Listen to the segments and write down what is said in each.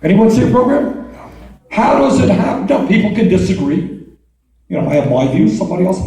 Anyone see a program? How does it happen? Now, people can disagree. I have my views, somebody else.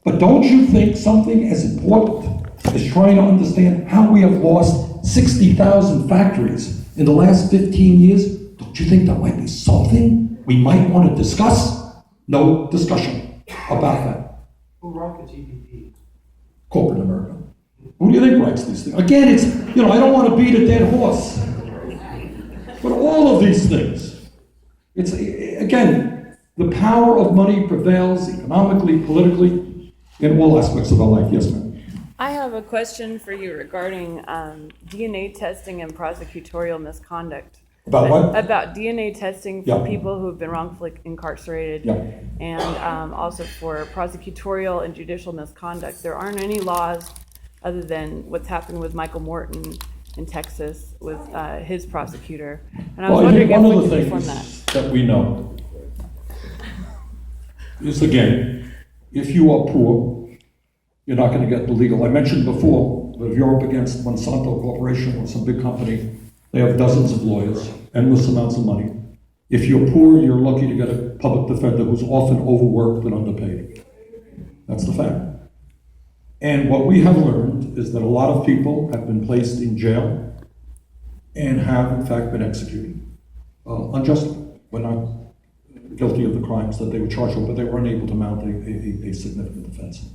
But don't you think something as important as trying to understand how we have lost 60,000 factories in the last 15 years, don't you think that might be something we might want to discuss? No discussion about that. Who wrote the TPP? Corporate America. Who do you think writes these things? Again, it's, I don't want to beat a dead horse. But all of these things, it's, again, the power of money prevails economically, politically, in all aspects of our life. Yes, ma'am. I have a question for you regarding DNA testing and prosecutorial misconduct. About what? About DNA testing for Yeah. people who have been wrongfully incarcerated, Yeah. and also for prosecutorial and judicial misconduct. There aren't any laws other than what's happened with Michael Morton in Texas with his prosecutor. And I was Well, I think wondering if one we of the could reform things that. that we know is, again, if you are poor, you're not going to get the legal. I mentioned before, that if you're up against Monsanto Corporation or some big company, they have dozens of lawyers, endless amounts of money. If you're poor, you're lucky to get a public defender who's often overworked and underpaid. That's the fact. And what we have learned is that a lot of people have been placed in jail and have, in fact, been executed unjustly. We're not guilty of the crimes that they were charged with, but they were unable to mount a significant defense.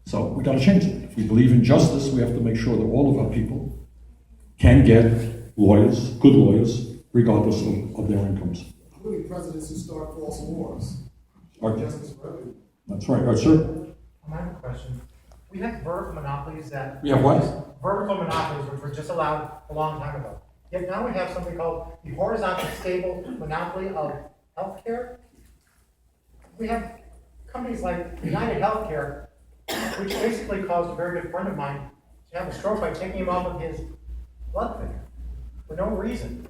So we got to change it. If we believe in justice, we have to make sure that all of our people can get lawyers, good lawyers, regardless of their incomes. Including presidents who start false wars. Right. Justice for everyone. That's right. Right, sir? I have a question. We have vertical monopolies that... We have what? Vertical monopolies, which were just allowed a long time ago. Yet now we have something called the horizontal stable monopoly of healthcare. We have companies like United Healthcare, which basically caused a very good friend of mine to have a stroke by taking him off of his blood thinner for no reason.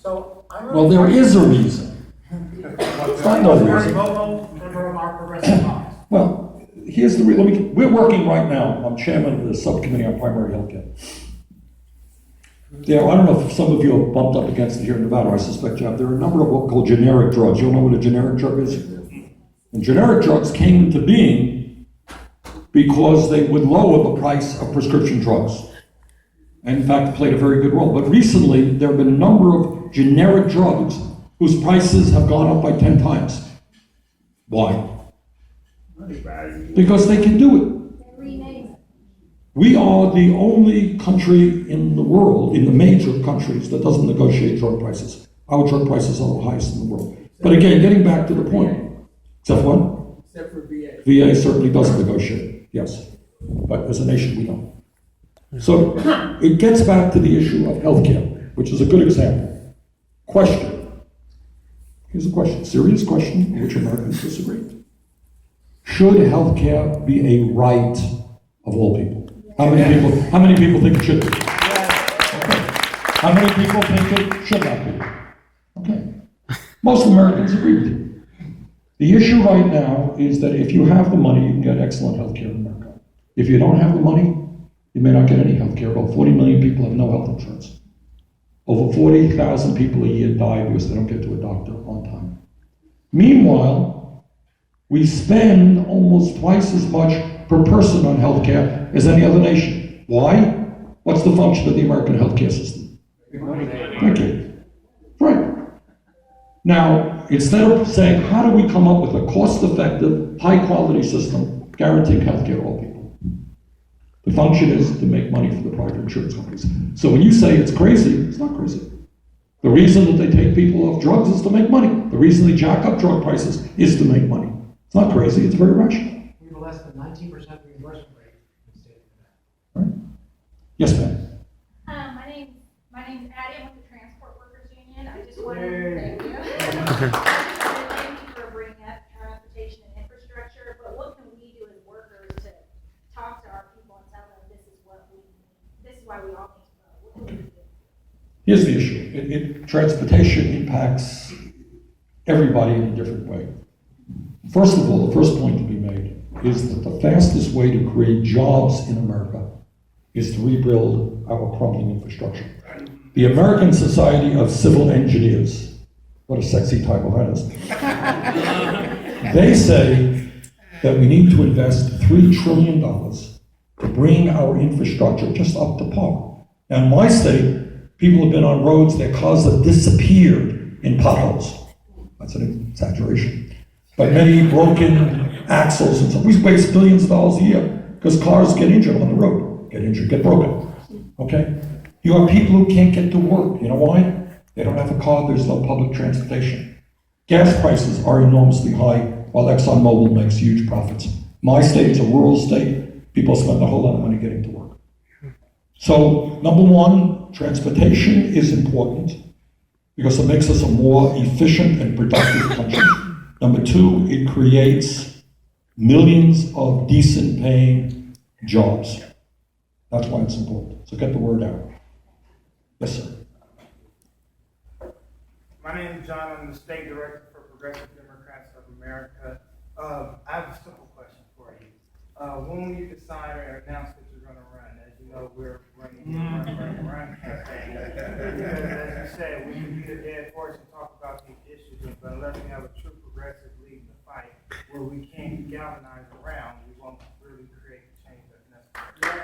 So I really... Well, there is a reason. It's not no I'm a very reason. vocal member of our progressive cause. Well, here's the we're working right now. I'm chairman of the subcommittee on primary health care. Yeah, I don't know if some of you are bumped up against it here in Nevada. I suspect you have. There are a number of what we call generic drugs. You all know what a generic drug is? And generic drugs came into being because they would lower the price of prescription drugs. And in fact, played a very good role. But recently, there have been a number of generic drugs whose prices have gone up by 10 times. Why? Because they can do it. We are the only country in the world, in the major countries, that doesn't negotiate drug prices. Our drug prices are the highest in the world. But again, getting back to the point, except what? Except for VA. VA certainly does negotiate, yes. But as a nation, we don't. So it gets back to the issue of healthcare, which is a good example. Question. Here's a question, serious question, in which Americans disagree. Should healthcare be a right of all people? How many people think it should be? Okay. How many people think it should not be? Okay. Most Americans agree with you. The issue right now is that if you have the money, you can get excellent health care in America. If you don't have the money, you may not get any health care. About 40 million people have no health insurance. Over 40,000 people a year die because they don't get to a doctor on time. Meanwhile, we spend almost twice as much per person on health care as any other nation. Why? What's the function of the American healthcare system? Thank you. Right. Now, instead of saying, how do we come up with a cost-effective, high-quality system guaranteeing health care to all people? The function is to make money for the private insurance companies. So when you say it's crazy, it's not crazy. The reason that they take people off drugs is to make money. The reason they jack up drug prices is to make money. It's not crazy, it's very rational. We have less than 19% reimbursement rate in the state of Right? Nevada. Yes, ma'am. My name's Addie. I'm with the Transport Workers Union. I just wanted to thank you. Thank you for bringing up transportation and infrastructure. But what can we do as workers to talk to our people and tell them this is why we need to vote? What can we do? Here's the issue. Transportation impacts everybody in a different way. First of all, the first point to be made is that the fastest way to create jobs in America is to rebuild our crumbling infrastructure. The American Society of Civil Engineers. What a sexy title that is. They say that we need to invest $3 trillion to bring our infrastructure just up to par. Now, in my state, people have been on roads, their cars have disappeared in potholes. That's an exaggeration. But many broken axles and so we waste billions of dollars a year because cars get injured on the road, get broken. Okay? You have people who can't get to work. You know why? They don't have a car, there's no public transportation. Gas prices are enormously high, while ExxonMobil makes huge profits. My state is a rural state. People spend a whole lot of money getting to work. So, number one, transportation is important because it makes us a more efficient and productive country. Number two, it creates millions of decent paying jobs. That's why it's important. So get the word out. Yes, sir. My name is John. I'm the state director for Progressive Democrats of America. I have a simple question for you. When will you decide or announce that you're going to run? As you know, we're running run campaign. Because as you said, we can beat a dead horse and talk about these issues, but unless we have a true progressive leading the fight where we can't galvanize around, we won't really create the change that's necessary.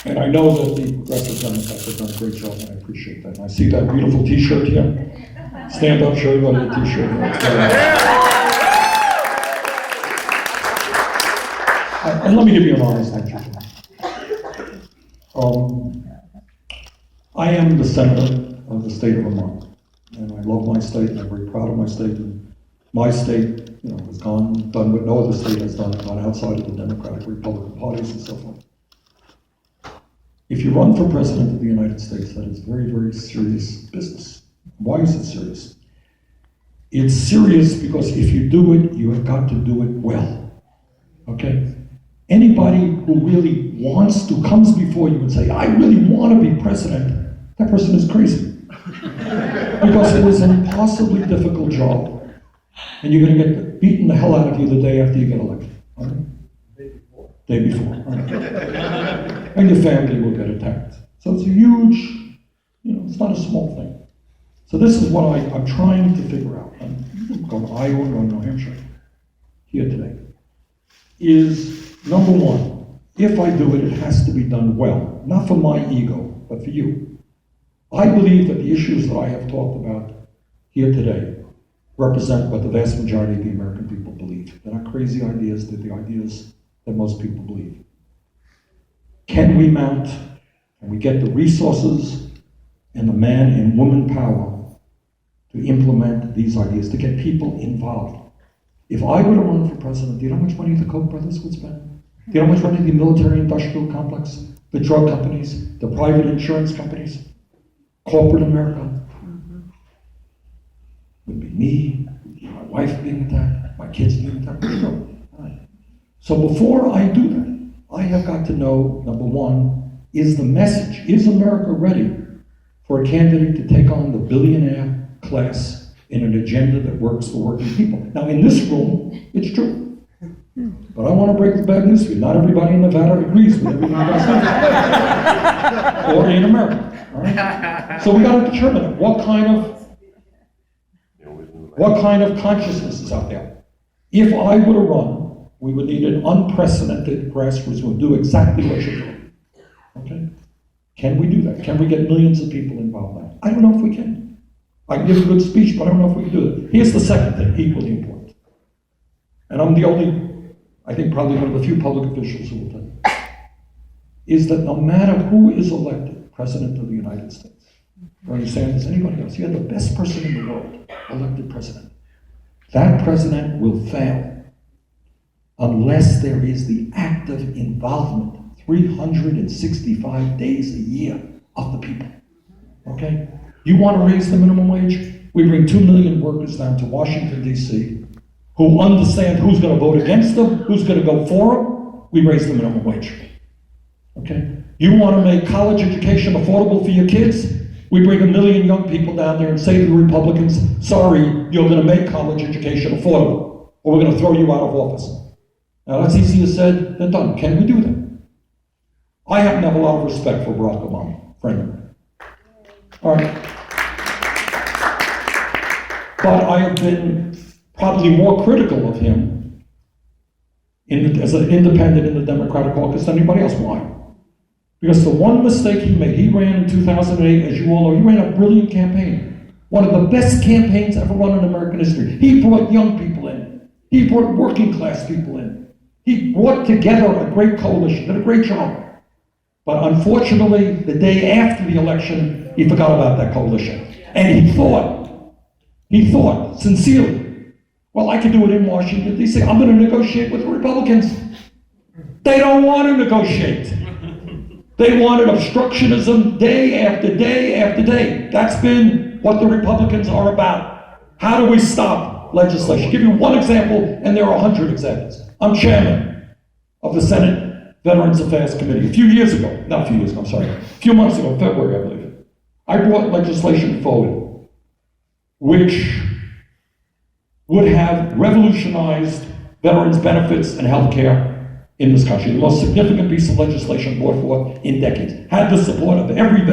And I know that the Progressive Democrats have done a great job, and I appreciate that. And I see that beautiful T-shirt here. Stand up, show everybody the T-shirt here. And let me give you an honest answer. I am the senator of the state of Vermont, and I love my state, and I'm very proud of my state. And my state, has done what no other state has done, gone outside of the Democratic Republican parties and so forth. If you run for president of the United States, that is very, very serious business. Why is it serious? It's serious because if you do it, you have got to do it well. Okay? Anybody who really comes before you and say, I really want to be president, that person is crazy. Because it is an impossibly difficult job. And you're going to get beaten the hell out of you the day after you get elected. Okay? Day before. And your family will get attacked. So it's a huge, it's not a small thing. So this is what I'm trying to figure out. I'm going to Iowa or New Hampshire here today. Is number one, if I do it, it has to be done well. Not for my ego, but for you. I believe that the issues that I have talked about here today represent what the vast majority of the American people believe. They're not crazy ideas, they're the ideas that most people believe. Can we mount, and we get the resources and the man and woman power to implement these ideas, to get people involved? If I were to run for president, do you know how much money the Koch brothers would spend? Do you know how much money the military-industrial complex, the drug companies, the private insurance companies, corporate America? Would be me, my wife being attacked, my kids being attacked. So before I do that, I have got to know, number one, is the message, is America ready for a candidate to take on the billionaire class in an agenda that works for working people? Now, in this room, it's true. But I want to break the bad news to you. Not everybody in Nevada agrees with everything I say. Or in America. All right? So we got to determine what kind of consciousness is out there. If I were to run, we would need an unprecedented grassroots who would do exactly what you're doing. Okay? Can we do that? Can we get millions of people involved in that? I don't know if we can. I can give a good speech, but I don't know if we can do it. Here's the second thing, equally important. And I'm the only, I think probably one of the few public officials who will tell you, is that no matter who is elected president of the United States, Bernie Sanders, anybody else, you have the best person in the world elected president. That president will fail unless there is the active involvement 365 days a year of the people. Okay? You want to raise the minimum wage? We bring 2 million workers down to Washington, D.C., who understand who's going to vote against them, who's going to go for them. We raise the minimum wage. Okay? You want to make college education affordable for your kids? We bring 1 million young people down there and say to the Republicans, sorry, you're going to make college education affordable, or we're going to throw you out of office. Now, that's easier said than done. Can we do that? I happen to have a lot of respect for Barack Obama, frankly. All right. But I have been probably more critical of him as an independent in the Democratic caucus than anybody else. Why? Because the one mistake he made, he ran in 2008, as you all know, he ran a brilliant campaign. One of the best campaigns ever run in American history. He brought young people in. He brought working class people in. He brought together a great coalition, did a great job. But unfortunately, the day after the election, he forgot about that coalition. And he thought sincerely, well, I can do it in Washington, D.C. I'm going to negotiate with the Republicans. They don't want to negotiate. They wanted obstructionism day after day after day. That's been what the Republicans are about. How do we stop legislation? I'll give you one example, and there are 100 examples. I'm chairman of the Senate Veterans Affairs Committee. A few months ago, February, I believe. I brought legislation forward which would have revolutionized veterans' benefits and health care in this country. The most significant piece of legislation brought forth in decades. Had the support of every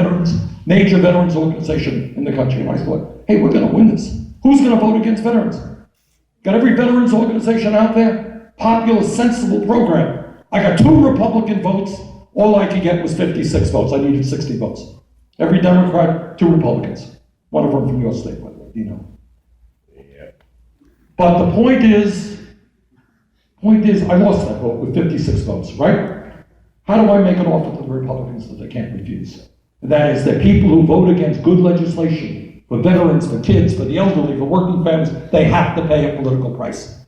major veterans organization in the country. And I thought, hey, we're going to win this. Who's going to vote against veterans? Got every veterans organization out there? Popular, sensible program. I got 2 Republican votes. All I could get was 56 votes. I needed 60 votes. Every Democrat, 2 Republicans. One of them from your state, by the way, you know. But the point is, I lost that vote with 56 votes, right? How do I make an offer to the Republicans that they can't refuse? And that is that people who vote against good legislation for veterans, for kids, for the elderly, for working families, they have to pay a political price.